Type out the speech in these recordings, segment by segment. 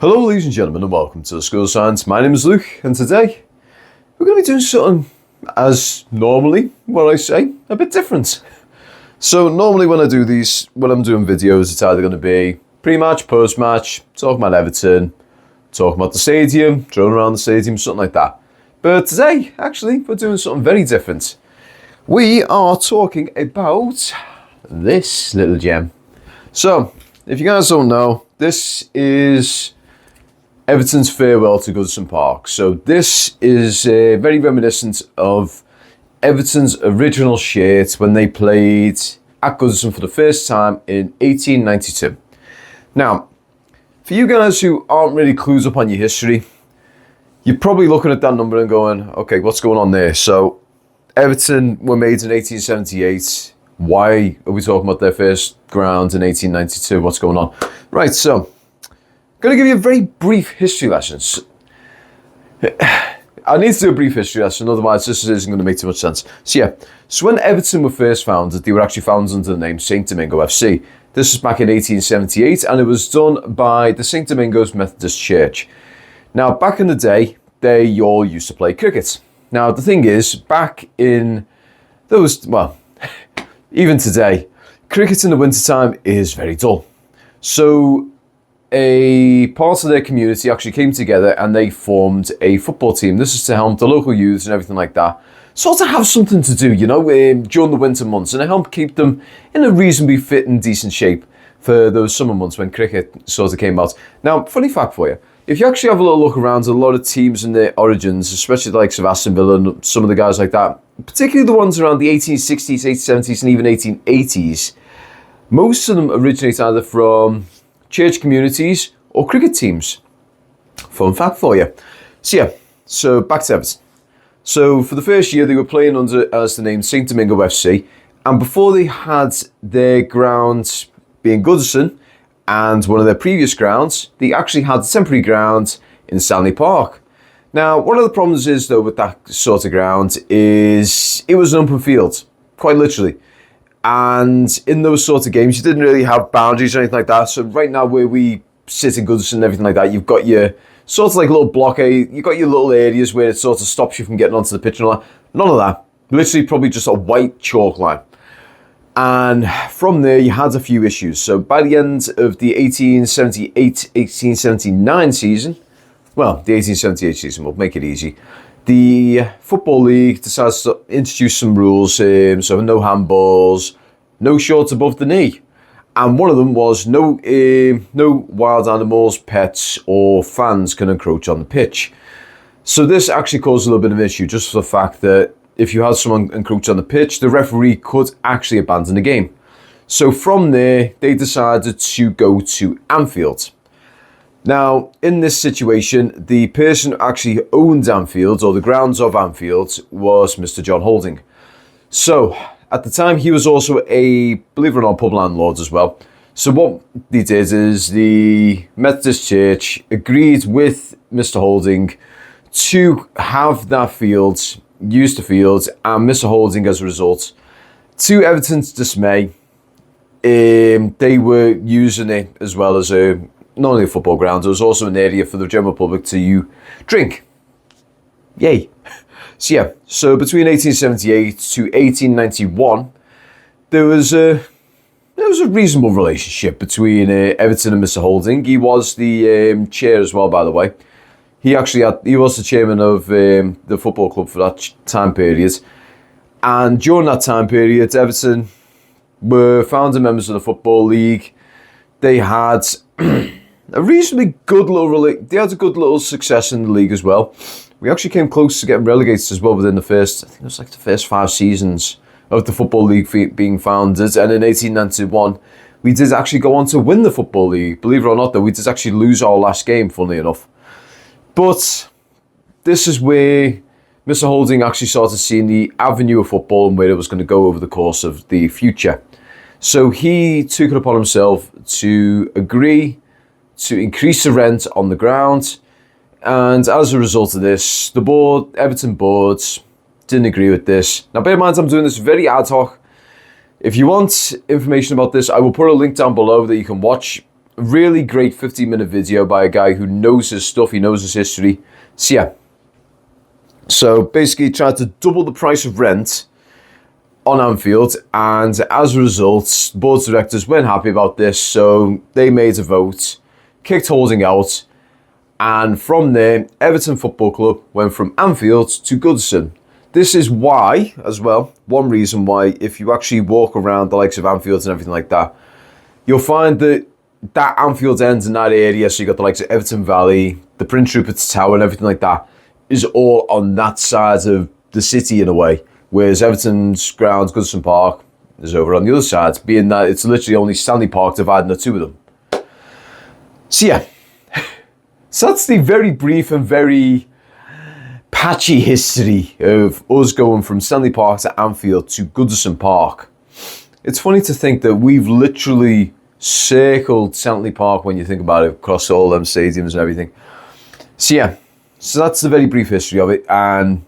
Hello ladies and gentlemen and welcome to the School of Science. My name is Luke and today we're going to be doing something as normally, what I say, a bit different. So normally when I do these, when I'm doing videos, it's either going to be pre-match, post-match, talking about Everton, talking about the stadium, drone around the stadium, something like that. But today, actually, we're doing something very different. We are talking about this little gem. So, if you guys don't know, this is Everton's farewell to Goodison Park. So this is very reminiscent of Everton's original shirt when they played at Goodison for the first time in 1892. Now, for you guys who aren't really clued up on your history, you're probably looking at that number and going, okay, what's going on there? So Everton were made in 1878. Why are we talking about their first ground in 1892? What's going on? Right, so I'm going to give you a very brief history lesson. I need to do a brief history lesson, otherwise this isn't going to make too much sense. So when Everton were first founded, they were actually founded under the name St. Domingo FC. This was back in 1878 and it was done by the St. Domingo's Methodist Church. Now, back in the day, they all used to play cricket. Now, the thing is, back in those, well, even today, cricket in the wintertime is very dull. So a part of their community actually came together and they formed a football team. This is to help the local youths and everything like that sort of have something to do, you know, during the winter months, and to help keep them in a reasonably fit and decent shape for those summer months when cricket sort of came out. Now, funny fact for you, if you actually have a little look around, a lot of teams in their origins, especially the likes of Aston Villa and some of the guys like that, particularly the ones around the 1860s, 1870s and even 1880s, most of them originate either from church communities or cricket teams. Fun fact for you. So back to Everton. So for the first year they were playing under as the name St. Domingo FC, and before they had their ground being Goodison and one of their previous grounds, they actually had a temporary ground in Stanley Park. Now, one of the problems is though with that sort of ground is it was an open field, quite literally. And in those sorts of games, you didn't really have boundaries or anything like that. So right now where we sit in Goodison and everything like that, you've got your sort of like little blockade, you've got your little areas where it sort of stops you from getting onto the pitch and all that. None of that. Literally probably just a white chalk line. And from there, you had a few issues. So by the end of the 1878-1879 season, well, the 1878 season, we'll make it easy, the Football League decides to introduce some rules, so no handballs, no shorts above the knee. And one of them was no wild animals, pets, or fans can encroach on the pitch. So this actually caused a little bit of an issue, just for the fact that if you had someone encroach on the pitch, the referee could actually abandon the game. So from there, they decided to go to Anfield. Now, in this situation, the person who actually owned Anfield, or the grounds of Anfield, was Mr. John Holding. So, at the time, he was also a, believe it or not, pub landlord as well. So what they did is the Methodist Church agreed with Mr. Holding to have that field, use the field, and Mr. Holding, as a result, to Everton's dismay, they were using it as well as not only a football ground, it was also an area for the general public to drink. Yay. So between 1878 to 1891, there was a reasonable relationship between Everton and Mr. Holding. He was the chair as well, by the way. He was the chairman of the football club for that time period. And during that time period, Everton were founding members of the Football League. They had a reasonably good little success in the league as well. We actually came close to getting relegated as well within the first 5 seasons of the Football League being founded. And in 1891, we did actually go on to win the Football League. Believe it or not, though, we did actually lose our last game, funnily enough. But this is where Mr. Holding actually started seeing the avenue of football and where it was going to go over the course of the future. So he took it upon himself to agree to increase the rent on the ground. And as a result of this, the Everton boards didn't agree with this. Now, bear in mind, I'm doing this very ad hoc. If you want information about this, I will put a link down below that you can watch really great 15-minute video by a guy who knows his stuff, he knows his history. So yeah, so basically tried to double the price of rent on Anfield, and as a result, board of directors weren't happy about this, so they made a vote, kicked Holding out, and from there, Everton Football Club went from Anfield to Goodison. This is why, as well, one reason why, if you actually walk around the likes of Anfield and everything like that, you'll find that Anfield ends in that area, so you got the likes of Everton Valley, the Prince Rupert's Tower and everything like that, is all on that side of the city in a way. Whereas Everton's grounds, Goodison Park, is over on the other side, being that it's literally only Stanley Park dividing the two of them. So yeah, so that's the very brief and very patchy history of us going from Stanley Park to Anfield to Goodison Park. It's funny to think that we've literally circled Stanley Park when you think about it, across all them stadiums and everything. So yeah, so that's the very brief history of it, and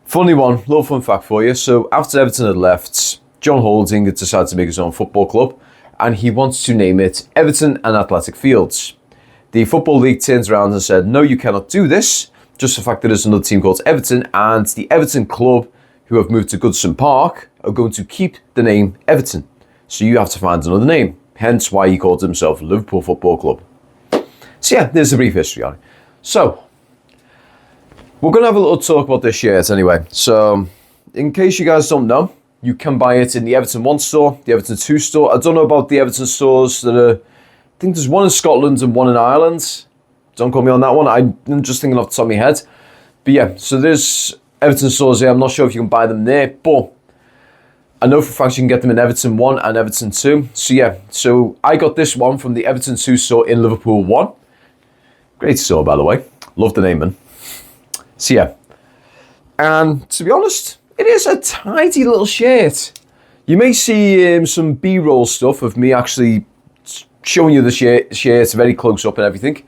funny one, little fun fact for you. So after Everton had left, John Holding had decided to make his own football club, and he wants to name it Everton and Athletic Fields. The Football League turns around and said, no, you cannot do this. Just the fact that there's another team called Everton, and the Everton club, who have moved to Goodison Park, are going to keep the name Everton. So you have to find another name. Hence why he called himself Liverpool Football Club. So yeah, there's a brief history on it. So, we're going to have a little talk about this shirt anyway. So, in case you guys don't know, you can buy it in the Everton 1 store, the Everton 2 store. I don't know about the Everton stores that are, I think there's one in Scotland and one in Ireland. Don't quote me on that one. I'm just thinking off the top of my head. But yeah, so there's Everton stores here. I'm not sure if you can buy them there, but I know for a fact you can get them in Everton 1 and Everton 2. So yeah, so I got this one from the Everton 2 store in Liverpool 1. Great store, by the way. Love the naming. So yeah, and to be honest, it is a tidy little shirt. You may see some B-roll stuff of me actually showing you the shirt very close up and everything.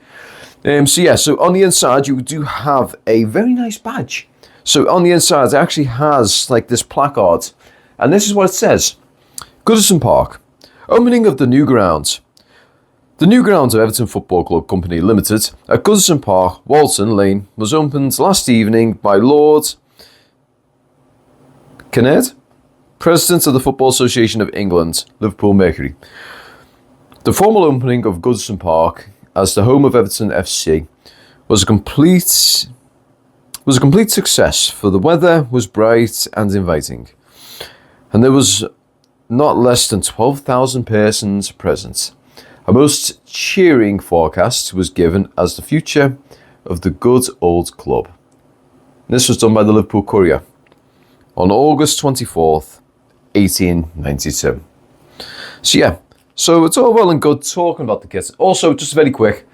So yeah, so on the inside you do have a very nice badge. So on the inside it actually has like this placard, and this is what it says: Goodison Park, opening of the new grounds. The new grounds of Everton Football Club Company Limited at Goodison Park, Walton Lane, was opened last evening by Lord Kinnaird, President of the Football Association of England, Liverpool Mercury. The formal opening of Goodison Park as the home of Everton FC was a complete success, for the weather was bright and inviting, and there was not less than 12,000 persons present. A most cheering forecast was given as the future of the good old club. This was done by the Liverpool Courier on August 24th, 1892. So yeah, so it's all well and good talking about the kit. Also, just very quick,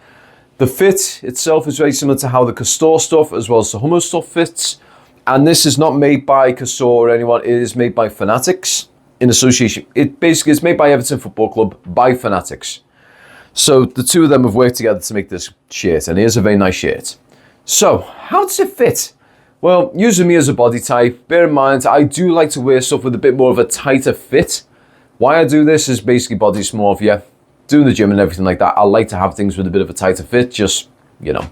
the fit itself is very similar to how the Castor stuff as well as the Hummer stuff fits. And this is not made by Castor or anyone, it is made by Fanatics in association. It basically is made by Everton Football Club by Fanatics. So the two of them have worked together to make this shirt, and here's a very nice shirt. So, how does it fit? Well, using me as a body type, bear in mind, I do like to wear stuff with a bit more of a tighter fit. Why I do this is basically body dysmorphia. Doing the gym and everything like that, I like to have things with a bit of a tighter fit, just, you know,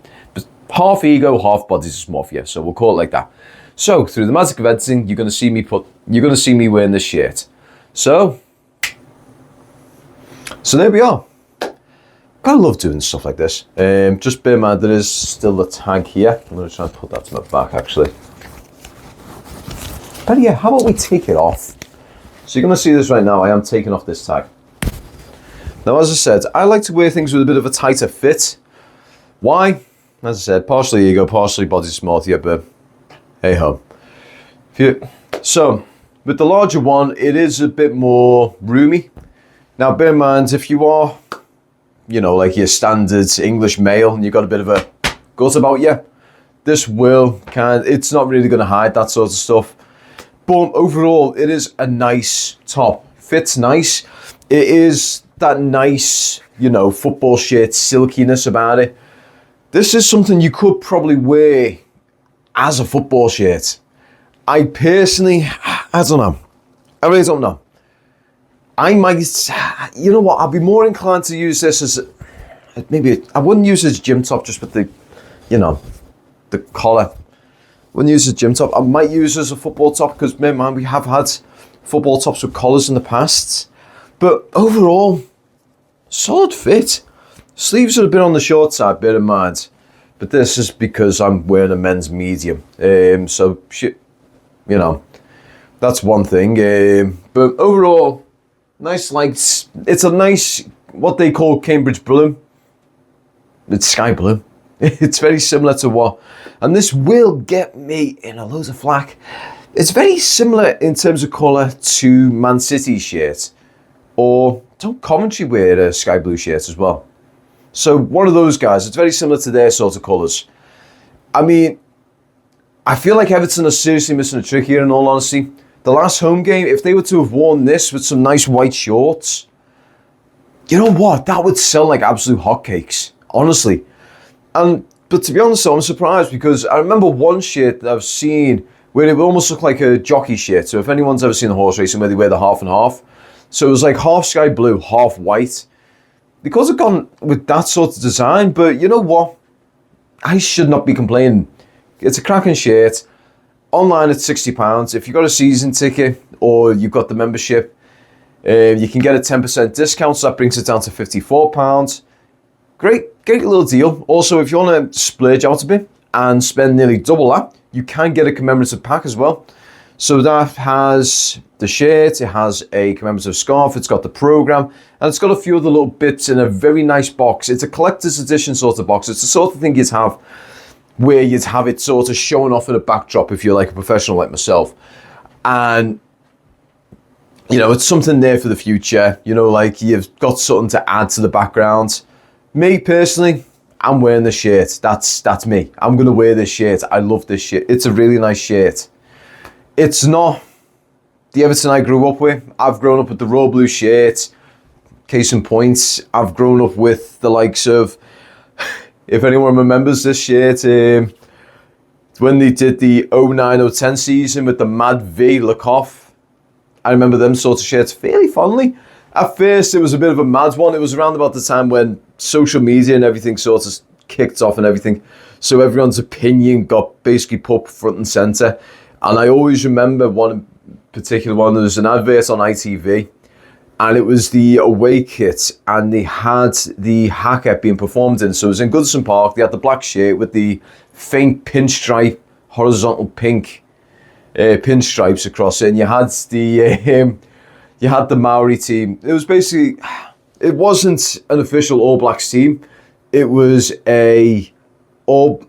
half ego, half body dysmorphia, so we'll call it like that. So, through the magic of editing, you're going to see me wearing this shirt. So there we are. I love doing stuff like this. Just bear in mind there is still the tag here. I'm going to try and put that to my back actually. But yeah, how about we take it off? So you're going to see this right now. I am taking off this tag. Now, as I said, I like to wear things with a bit of a tighter fit. Why? As I said, partially ego, partially body dysmorphia, but hey ho. So, with the larger one, it is a bit more roomy. Now, bear in mind, if you are, you know, like your standard English male and you've got a bit of a gut about you, this will it's not really going to hide that sort of stuff. But overall, it is a nice top. Fits nice. It is that nice, you know, football shirt silkiness about it. This is something you could probably wear as a football shirt. I personally, I don't know. I really don't know. I might you know what? I'd be more inclined to use this as maybe I wouldn't use it as gym top just with the, the collar. Wouldn't use it as gym top. I might use it as a football top because, man, we have had football tops with collars in the past. But overall, solid fit. Sleeves would have been on the short side, bear in mind. But this is because I'm wearing a men's medium. So, that's one thing. But overall, nice lights. It's a nice, what they call Cambridge blue. It's sky blue. It's very similar to what, and this will get me in a load of flack. It's very similar in terms of colour to Man City's shirt, or don't Coventry wear a sky blue shirt as well? So one of those guys, it's very similar to their sort of colours. I mean, I feel like Everton are seriously missing a trick here in all honesty. The last home game, if they were to have worn this with some nice white shorts, you know what? That would sell like absolute hotcakes, honestly. But to be honest, I'm surprised because I remember one shirt that I've seen where it would almost look like a jockey shirt. So if anyone's ever seen a horse racing where they wear the half and half, so it was like half sky blue, half white. They could have gone with that sort of design, but you know what? I should not be complaining. It's a cracking shirt. Online it's £60. If you've got a season ticket or you've got the membership, you can get a 10% discount, so that brings it down to £54. Great little deal. Also, if you want to splurge out a bit and spend nearly double that, you can get a commemorative pack as well. So that has the shirt, it has a commemorative scarf, it's got the programme, and it's got a few other little bits in a very nice box. It's a collector's edition sort of box. It's the sort of thing you'd have where you'd have it sort of showing off in a backdrop if you're like a professional like myself. And, it's something there for the future. Like you've got something to add to the background. Me personally, I'm wearing this shirt. That's me. I'm going to wear this shirt. I love this shirt. It's a really nice shirt. It's not the Everton I grew up with. I've grown up with the royal blue shirt. Case in point, I've grown up with the likes of, if anyone remembers this shirt, when they did the 09-010 season with the Mad V Lakoff. I remember them sort of shirts fairly fondly. At first, it was a bit of a mad one. It was around about the time when social media and everything sort of kicked off and everything. So everyone's opinion got basically put front and centre. And I always remember one particular one. There was an advert on ITV. And it was the away kit. And they had the hacker being performed in. So it was in Goodison Park. They had the black shirt with the faint pinstripe, horizontal pink pinstripes across it. And you had the... You had the Maori team. It was basically, it wasn't an official All Blacks team. It was they were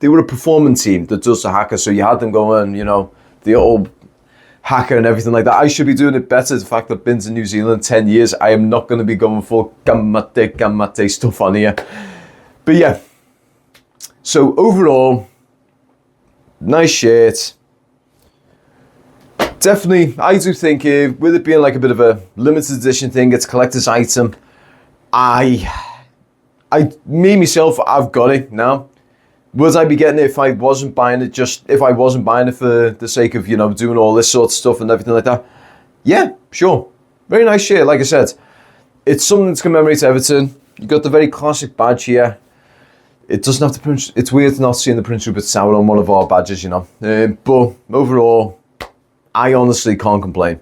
a performing team that does the haka. So you had them going, the old haka and everything like that. I should be doing it better. The fact that I've been to New Zealand 10 years, I am not going to be going full gamate stuff on here. But yeah. So overall, nice shirt. Definitely, I do think with it being like a bit of a limited edition thing, it's a collector's item. Me myself, I've got it now. Would I be getting it if I wasn't buying it? If I wasn't buying it for the sake of doing all this sort of stuff and everything like that? Yeah, sure. Very nice shirt. Like I said, it's something to commemorate Everton. You got the very classic badge here. It doesn't have the Prince. It's weird not seeing the Prince Rupert Tower on one of our badges, But overall, I honestly can't complain.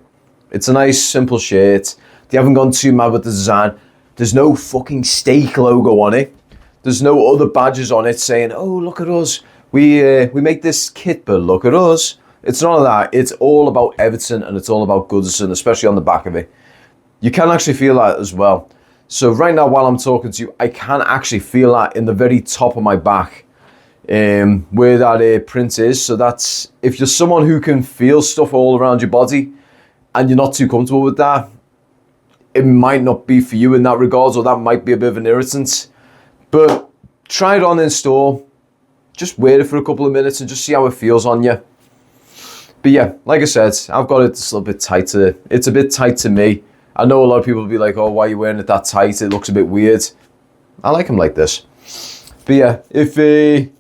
It's a nice, simple shirt. They haven't gone too mad with the design. There's no fucking steak logo on it. There's no other badges on it saying, oh, look at us. We make this kit, but look at us. It's none of that. It's all about Everton and it's all about Goodison, especially on the back of it. You can actually feel that as well. So right now, while I'm talking to you, I can actually feel that in the very top of my back. Where that print is. So that's, if you're someone who can feel stuff all around your body and you're not too comfortable with that, it might not be for you in that regards, or that might be a bit of an irritant. But try it on in store. Just wear it for a couple of minutes and just see how it feels on you. But yeah, like I said, I've got it just a little bit tight. It's a bit tight to me. I know a lot of people will be like, oh, why are you wearing it that tight? It looks a bit weird. I like them like this. But yeah, if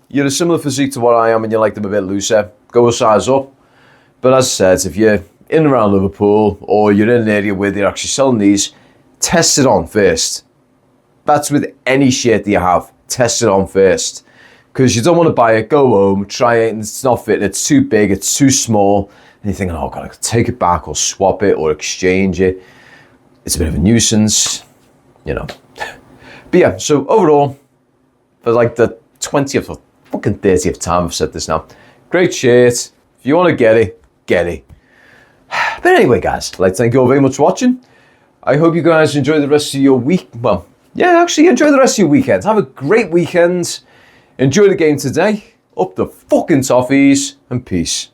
you're a similar physique to what I am and you like them a bit looser, go a size up. But as I said, if you're in and around Liverpool or you're in an area where they're actually selling these, test it on first. That's with any shirt that you have. Test it on first. Because you don't want to buy it, go home, try it, and it's not fitting, it's too big, it's too small, and you're thinking, oh God, I could take it back or swap it or exchange it. It's a bit of a nuisance, you know. But yeah, so overall, for like the 20th or fucking 30th time I've said this now, great shirt. If you want to get it, get it. But anyway, guys, I'd like to thank you all very much for watching. I hope you guys enjoy the rest of your week. Well, yeah, actually enjoy the rest of your weekend. Have a great weekend. Enjoy the game today. Up the fucking toffees and peace.